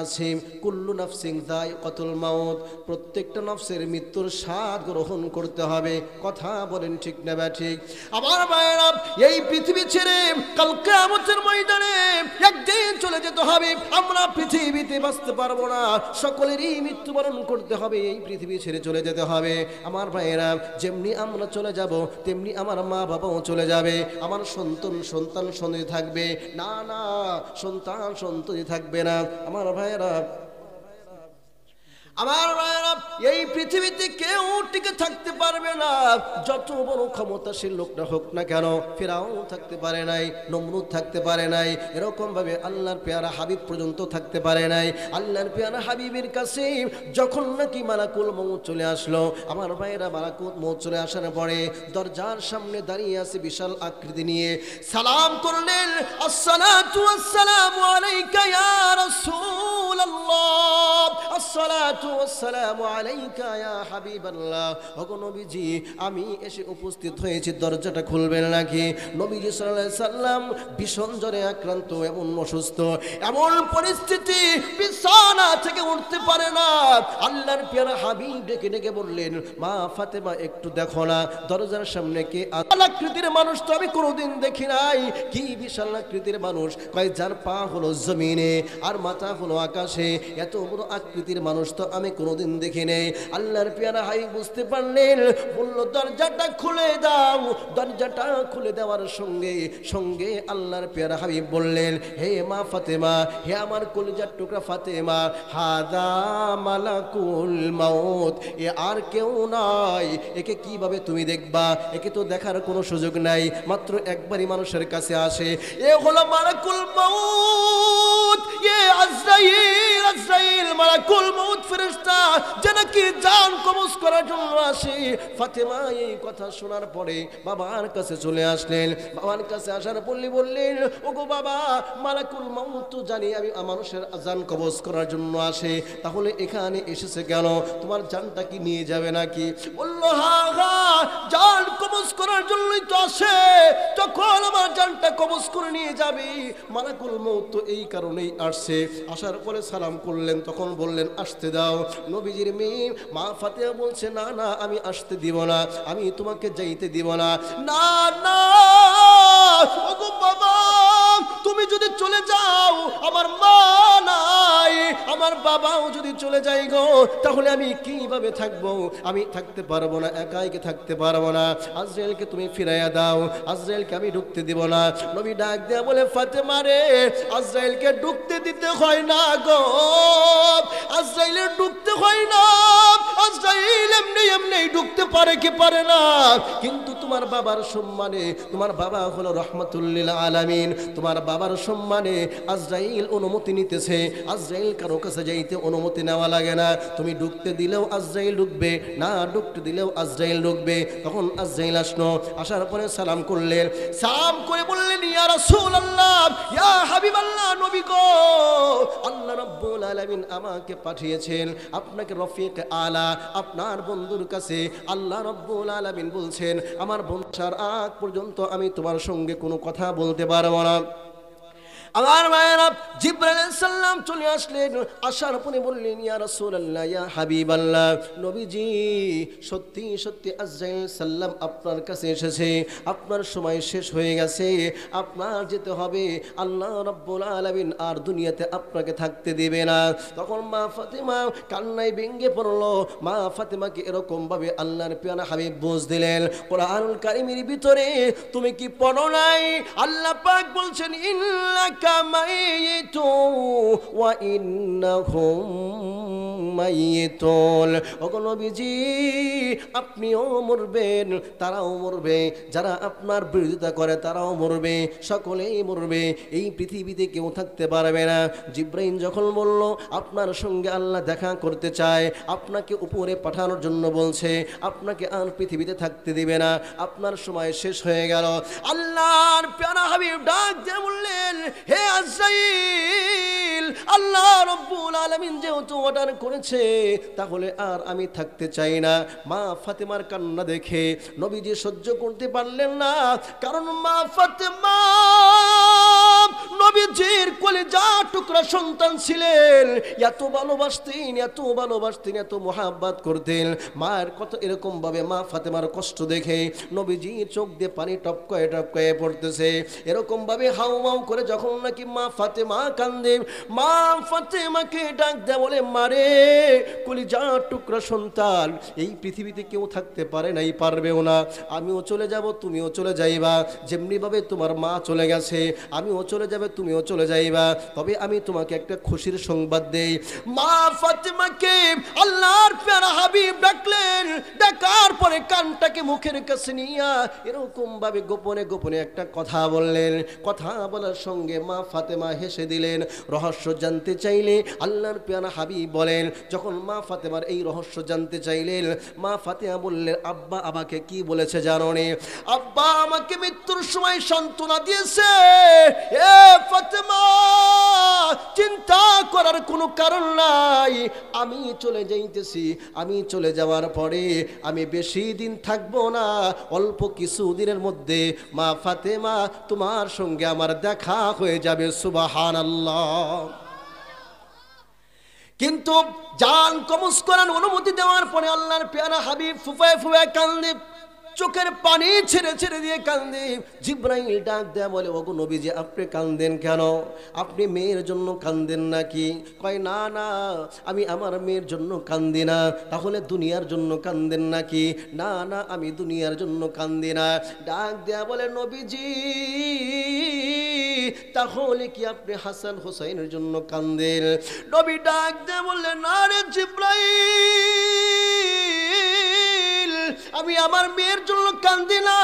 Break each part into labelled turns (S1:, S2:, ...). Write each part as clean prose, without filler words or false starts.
S1: আছে কুল্লু নাফসিন যায়িকাতুল মাউত, প্রত্যেকটা নফসের মৃত্যুর স্বাদ গ্রহণ করতে হবে। কথা বলেন ঠিক না ঠিক? আমার ভাইরা, এই পৃথিবী ছেড়ে কাল কিয়ামতের ময়দানে একদিন চলে যেতে হবে। আমরা পৃথিবীতে বাঁচতে পারবো না, সকলেরই মৃত্যুবরণ করতে হবে, এই পৃথিবী ছেড়ে চলে যেতে হবে। আমার ভাইরা, যেমনি আমরা চলে যাব তেমনি আমার মা বাবাও চলে যাবে, আমার সন্তান সন্ততি থাকবে না, না সন্তান সন্ততি থাকবে না। আমার ভাইরা, এই পৃথিবীতে কেউ টিকে থাকতে পারবে না, যত বড় ক্ষমতাশীল লোকটা হোক না কেন। ফিরাউন থাকতে পারে নাই, নমরুদ থাকতে পারে নাই, এরকম ভাবে আল্লাহর পেয়ারা হাবিব পর্যন্ত থাকতে পারে নাই। আল্লাহর পেয়ারা হাবিবের কাছে যখন নাকি মালাকুল মউত চলে আসলো, আমার ভাইরা, মালাকুল মউত চলে আসার পরে দরজার সামনে দাঁড়িয়ে আছে বিশাল আকৃতি নিয়ে, সালাম করলেন, আসসালাতু ওয়াসসালামু আলাইকা ইয়া রাসূলুল্লাহ, আসসালাতু ওয়াসসালামু আলাইকা ইয়া হাবিবাল্লাহ। ওগো নবীজি, আমি এসে উপস্থিত হয়েছি, দরজাটা খুলবেন নাকি? নবীজি সাল্লাল্লাহু আলাইহি সাল্লাম ভীষণ জ্বরে আক্রান্ত, এমন অসুস্থ, এমন পরিস্থিতি, বিছানা থেকে উঠতে পারে না। আল্লাহর পেয়ারা হাবিব ডেকে ডেকে বললেন, মা ফাতেমা একটু দেখো না দরজার সামনে কে আকৃতির মানুষ তো আমি কোনোদিন দেখি নাই। কি বিশাল আকৃতির মানুষ, কয় যার পা হলো জমিনে আর মাথা হলো আকাশে, এত বড় আকৃতির মানুষ তো আমি কোনোদিন দেখি নেই। আল্লাহর পেয়ারা হাই বুঝতে পারলেন, বলল দরজাটা খুলে দাও। দরজাটা খুলে দেওয়ার সঙ্গে সঙ্গে আল্লাহর পেয়ারা হাবিব বললেন, হে মা ফাতেমা, হে আমার কলিজার টুকরা ফাতেমা, হাদা মালাকুল মাউত, এ আর কেউ নাই, একে কিভাবে তুমি দেখবা? একে তো দেখার কোনো সুযোগ নাই, মাত্র একবারই মানুষের কাছে আসে, এ হলো মালাকুল মাউত, এ আজরাইল, আজরাইল মালাকুল মাউত ফেরেশতা, যে নাকি জান কবজ করার জন্য আসে। ফাতেমা এই কথা শোনার পরে বাবার কাছে চলে আসলেন। বাবার কাছে আসার পরে বললেন, ওগো বাবা, মালাকুল মাউত তো জানি আমি মানুষের জান কবজ করার জন্য আসে, তাহলে এখানে এসেছে কেন? তোমার জানটা কি নিয়ে যাবে নাকি? বলল, হ্যাঁ হ্যাঁ, জান কবজ করার জন্যই তো আসে, তখন আমার জানটা কবজ করে নিয়ে যাবে। মালাকুল মাউত তো এই কারণেই আসছে। আসার পরে সালাম করলেন, তখন বললেন, আসতে দাও। নবীজির মেয়ে মা ফাতেমা বলছে, না না, আমি আসতে দিব না, আমি তোমাকে যাইতে দিব না। না না, ওগো বাবা, তুমি যদি চলে যাও, আমার মা নাই, আমার বাবাও যদি চলে যায় গো, তাহলে আমি কিভাবে থাকবো? আমি থাকতে পারবো না, একাইকে থাকতে পারবো না। আজরাইলকে তুমি ফিরাইয়া দাও, আজরাইলকে আমি ঢুকতে দিব না। নবী ডাক দেয়া বলে, ফাতেমা রে, আজরাইলকে ঢুকতে দিতে হয় না গো, আজরাইলের ঢুকতে হয় না। আজরাইল এমনি এমনি ঢুকতে পারে কি পারে না, কিন্তু তোমার বাবার সম্মানে, তোমার বাবা হলো রহমাতুল লিল আলামিন, তোমার বাবার সম্মানে আজরাইল অনুমতি নিতেছে। আজরাইল কারো কাছে যাইতে অনুমতি নেওয়া লাগে না, তুমি ঢুকতে দিলেও আজরাইল ঢুকবে, না ঢুকতে দিলেও আজরাইল ঢুকবে। তখন আজরাইল আসলো, আসার পরে সালাম করলেন, সালাম করে বললেন, ইয়া রাসূলুল্লাহ, ইয়া হাবিবাল্লাহ, নবী গো, আল্লাহ রাব্বুল আলামিন আমাকে পাঠিয়েছেন আপনাকে রফিক আলা, আপনার বন্ধুর কাছে। আল্লাহ রাব্বুল আলামিন বলছেন, আমার বংশের আগ পর্যন্ত আমি তোমার সঙ্গে কোনো কথা বলতে পারবো না। আমার মায়েরা, জিবরাইল আলাইহিস সালাম চলে আসলেন, আসার পরে বললেন, ইয়া রাসূলুল্লাহ, ইয়া হাবিবাল্লাহ, নবীজি, সত্যি সত্যি আজরাইল সাল্লাম আপনার কাছে এসেছে, আপনার সময় শেষ হয়ে গেছে, আপনার যেতে হবে, আল্লাহ রাব্বুল আলামিন আর দুনিয়াতে আপনাকে থাকতে দেবে না। তখন মা ফাতেমা কান্নায় ভেঙে পড়লো। মা ফাতেমাকে এরকম ভাবে আল্লাহর পেয়ারা হাবিব বুঝ দিলেন, কোরআনুল কারীমের ভিতরে তুমি কি পড়ো নাই? আল্লাহ পাক বলছেন, ইন্নাকা মাইয়িতু ওয়া ইন্নাহুম মাইয়িতুন। ওগো নবীজি, আপনিও মরবেন, তারাও মরবে, যারা আপনার বিরোধিতা করে তারাও মরবে, সকলেই মরবে, এই পৃথিবীতে কেউ থাকতে পারবে না। জিবরাইল যখন বলল, আপনার সঙ্গে আল্লাহ দেখা করতে চায়, আপনাকে উপরে পাঠানোর জন্য বলছে, আপনাকে আর পৃথিবীতে থাকতে দিবে না, আপনার সময় শেষ হয়ে গেল। আল্লাহর প্যারা হাবিব ডাক দিয়ে বললেন, হে আজরাইল, আল্লাহ রাব্বুল আলামিন যেহেতু অর্ডার করেছে, তাহলে আর আমি থাকতে চাই না। মা ফাতেমার কান্না দেখে নবীজি সহ্য করতে পারলেন না, কারণ মা ফাতেমা নবীজির কলিজা টুকরা সন্তান ছিলেন, এত ভালোবাসতেন, এত ভালোবাসতেন, এত মোহাব্বত করতেন। মায়ের কত এরকম ভাবে মা ফাতেমার কষ্ট দেখে নবীজির চোখ দিয়ে পানি টপকায়ে টপকায়ে পড়তেছে। এরকম ভাবে হাউমাউ করে যখন নাকি মা ফাতেমা কান্দে, মা ফাতেমাকে ডাক দেয়, বলে মারে, কলিজা টুকরা সন্তান, এই পৃথিবীতে কেউ থাকতে পারে নাই, পারবেও না। আমিও চলে যাব, তুমিও চলে যাইবা, যেমনি ভাবে তোমার মা চলে গেছে, আমিও চলে যাবে, তুমিও চলে যাইবা। তবে আমি তোমাকে একটা খুশির সংবাদ দেই। মা ফাতেমাকে আল্লাহর প্যারা হাবিব ডাকলেন, ডাকার পরে কানটাকে মুখের কাছে নিয়া এরকম ভাবে গোপনে গোপনে একটা কথা বললেন। কথা বলার সঙ্গে মা ফাতেমা হেসে দিলেন। রহস্য জানতে চাইলে আল্লাহর প্যারা হাবিব বলেন, যখন মা ফাতেমার এই রহস্য জানতে চাইলেন, মা ফাতেমা বললেন, আব্বা আমাকে কি বলেছে জানো নে? আব্বা আমাকে মৃত্যুর সময় সান্ত্বনা দিয়েছে, এ ফাতেমা চিন্তা করার কোনো কারণ নাই, আমি চলে যাইতেছি, আমি চলে যাওয়ার পরে আমি বেশি দিন থাকবো না, অল্প কিছু দিনের মধ্যে মা ফাতেমা তোমার সঙ্গে আমার দেখা হয়ে যাবে। সুবহানাল্লাহ। কিন্তু জান কবজ করার অনুমতি দেওয়ার পরে আল্লাহর প্যারা হাবিব ফুফায় ফুফায় কান্দে, চোখের পানি ছেড়ে ছেড়ে দিয়ে কান্দে। জিবরাইল ডাক দেয়া বলে, ওগো নবীজি আপনি কান্দেন কেন? আপনি মেয়ের জন্য কান্দেন নাকি? কয় না না, আমি আমার মেয়ের জন্য কান্দি না। তাহলে দুনিয়ার জন্য কান্দেন নাকি? না না, আমি দুনিয়ার জন্য কান্দি না। ডাক দেয়া বলে, নবীজি তাহলে কি আপনি হাসান হোসাইনের জন্য কান্দেন? নবী ডাক দেয়া বললেন, না রে জিবরাইল, আমি আমার মেয়ের জন্য কান্দি না,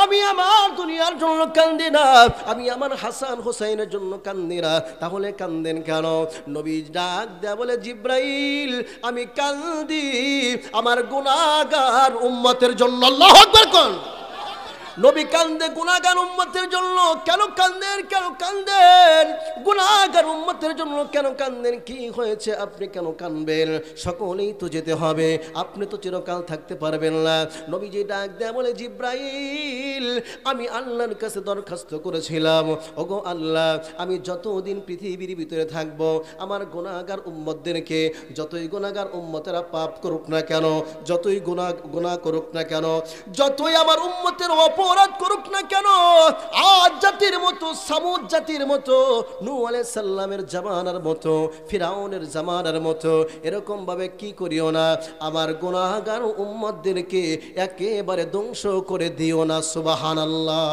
S1: আমি আমার দুনিয়ার জন্য কান্দি না, আমি আমার হাসান হোসাইনের জন্য কান্দি না। তাহলে কান্দেন কেন? নবী ডাক দেয়া বলে, জিবরাইল আমি কান্দি আমার গুনাহগার উম্মতের জন্য। আল্লাহু আকবার কোন নবী কান্দে গুনাহগার উম্মতের জন্য। কেন কান্দেন? কেন কান্দেন? গুনাহগার উম্মতের জন্য কেন কান্দেন? কি হয়েছে? আপনি কেন কাঁদবেন? সকলেই তো যেতে হবে, আপনি তো চিরকাল থাকতে পারবেন না। নবীজি ডাক দেয়া বলে, জিবরাইল আমি আল্লাহর কাছে দরখাস্ত করেছিলাম, ওগো আল্লাহ আমি যতদিন পৃথিবীর ভিতরে থাকবো আমার গুনাহগার উম্মতদেরকে, যতই গুনাহগার উম্মতেরা পাপ করুক না কেন, যতই গুনাহ করুক না কেন, যতই আমার উম্মতের অপরাধ করুক না কেন, আদ জাতির মতো, সামুদ জাতির মতো, নূহ আলাইহিস সালামের জামানার মতো, ফিরাউনের জামানার মতো এরকম ভাবে কি করিও না, আমার গুনাহগার উম্মতদেরকে একেবারে ধ্বংস করে দিও না। সুবহানাল্লাহ।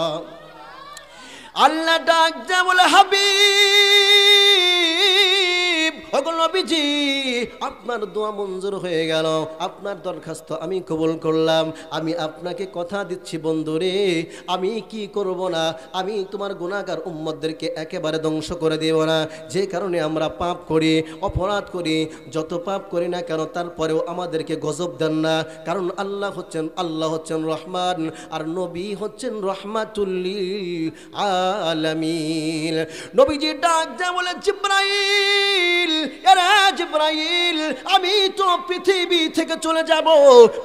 S1: আল্লাহ ডাক দেয়া বলে, হাবিব ওগো নবীজি আপনার দোয়া মঞ্জুর হয়ে গেল, আপনার দরখাস্ত আমি কবুল করলাম। আমি আপনাকে কথা দিচ্ছি বন্ধুরে, আমি কি করব না, আমি তোমার গুনাহগার উম্মতদেরকে একেবারে ধ্বংস করে দেব না। যে কারণে আমরা পাপ করি, অপরাধ করি, যত পাপ করি না কেন তারপরেও আমাদেরকে গজব দেন না। কারণ আল্লাহ হচ্ছেন রহমান, আর নবী হচ্ছেন রহমাতুল লিল আলামিন। নবীজি ডাক দেয়া বলে, জিবরাইল এরে জিবরাইল আমি তো পৃথিবী থেকে চলে যাব,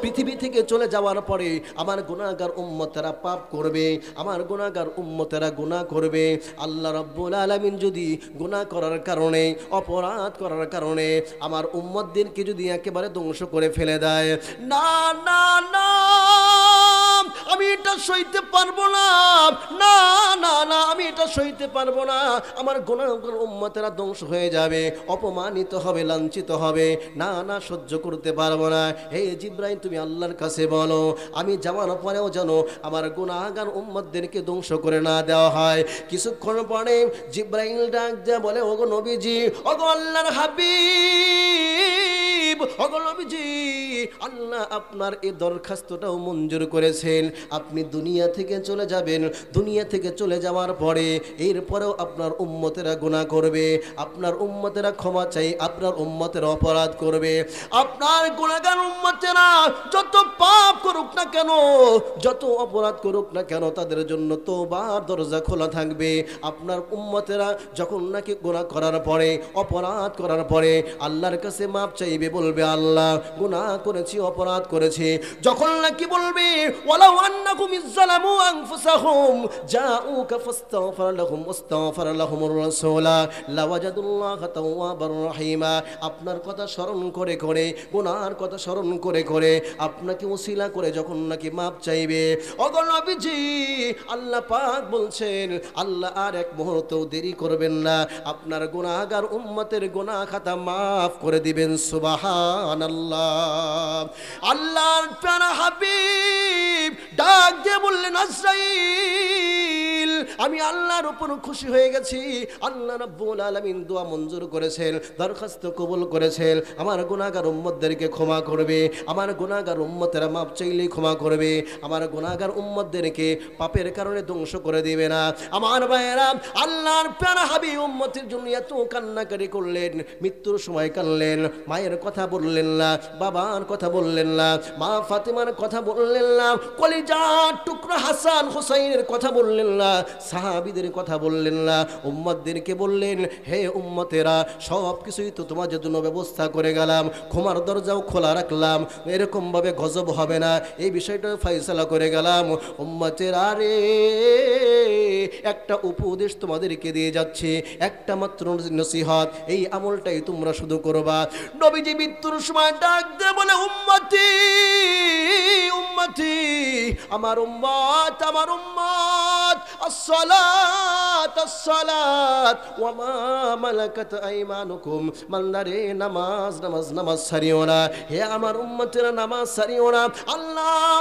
S1: পৃথিবী থেকে চলে যাওয়ার পরে আমার গুনাহগার উম্মতেরা পাপ করবে, আমার গুনাহগার উম্মতেরা গুনাহ করবে। আল্লাহ রাব্বুল আলামিন যদি গুনাহ করার কারণে, অপরাধ করার কারণে আমার উম্মতদেরকে যদি একেবারে ধ্বংস করে ফেলে দেয়, না না না আমি এটা সইতে পারবো না, না না না আমি এটা সইতে পারবো না। আমার গুনাহগার উম্মতেরা ধ্বংস হয়ে যাবে, অপমানিত হবে, লাঞ্ছিত হবে, না না সহ্য করতে পারবো না। হে জিবরাইল তুমি আল্লাহর কাছে বলো, আমি যাওয়ার পরেও যেন আমার গুনাহগার উম্মতদেরকে ধ্বংস করে না দেওয়া হয়। কিছুক্ষণ পরে জিবরাইল ডাক দেয়া বলে, ওগো নবীজি, ওগো আল্লাহর হাবিব, ওগো নবীজি আল্লাহ আপনার এই দরখাস্তটাও মঞ্জুর করেছেন। আপনি দুনিয়া থেকে চলে যাবেন, দুনিয়া থেকে চলে যাওয়ার পরে এরপরেও আপনার উম্মতেরা গুনাহ করবে, আপনার উম্মতেরা ক্ষমা চাই, আপনার উম্মতেরা অপরাধ করবে। আপনার গুনাহগার উম্মতেরা যত পাপ করুক না কেন, যত অপরাধ করুক না কেন, তাদের জন্য তওবার দরজা খোলা থাকবে। আপনার উম্মতেরা যখন নাকি গুনাহ করার পরে, অপরাধ করার পরে আল্লাহর কাছে মাপ চাইবে, বলবে বলবে আল্লাহ গুনাহ করেছি, অপরাধ করেছি। যখন নাকি বলবে ওয়ালাউ আন্নাকুম ইজ্জালামু আনফুসাহুম জাউকা ফাস্তাগফার লাহুম ওয়াস্তাগফার লাহুমুর রাসূলা লাওয়াজাদুল্লাহা তাওয়াবার রহিমা, আপনার কথা স্মরণ করে করে, গুনাহর কথা স্মরণ করে করে, আপনাকে ওসিলা করে যখন নাকি মাপ চাইবে, ওগো নবীজি আল্লাহ পাক বলছেন আল্লাহ আর এক মুহূর্ত দেরি করবেন না, আপনার গুনাহগার উম্মতের গুনাহ খাতা মাফ করে দিবেন। সুবহানাল্লাহ। আল্লাহর প্যারা হাবিব ডাক দিয়ে বললেন আজরাইল আমি আল্লাহর উপর খুশি হয়ে গেছি, আল্লাহ রাব্বুল আলামিন দোয়া মঞ্জুর করেছেন, দরখাস্ত কবুল করেছেন, আমার গুনাহগার উম্মতদেরকে ক্ষমা করবে, আমার গুনাহগার উম্মতেরা মাপ চাইলেই ক্ষমা করবে, আমার গুনাহগার উম্মতদেরকে পাপের কারণে ধ্বংস করে দিবে না। আমার ভাইয়েরা আল্লাহর প্যারা হাবিব উম্মতের জন্য এত কান্নাকারি করলেন, মৃত্যুর সময় কাঁদলেন, মায়ের কথা বললেন না, বাবার কথা বললেন না, মা ফাতেমার কথা বললেন না, কলিজার টুকরা হাসান হুসাইনের কথা বললেন না, সাহাবীদের কথা বললেন না, উম্মতদেরকে বললেন হে উম্মতেরা সব কিছুই তো তোমাদের জন্য ব্যবস্থা করে গেলাম, ক্ষমার দরজাও খোলা রাখলাম, এরকম ভাবে গজব হবে না এই বিষয়টা ফয়সালা করে গেলাম। উম্মতেরা রে একটা উপদেশ তোমাদেরকে দিয়ে যাচ্ছে, একটা মাত্র নসিহত, এই আমলটাই তোমরা শুধু করবা। নবীজি মৃত্যুর সময় ডাক দিয়ে বলে উম্মতি উম্মতি, আমার উম্মত আমার উম্মত, আসসালাত আসসালাত ওয়া মা মালাকাত আইমানুকুম, মান্দারে নামাজ নামাজ নামাজ ছাড়িও না, হে আমার উম্মতেরা নামাজ ছাড়িও না। আল্লাহ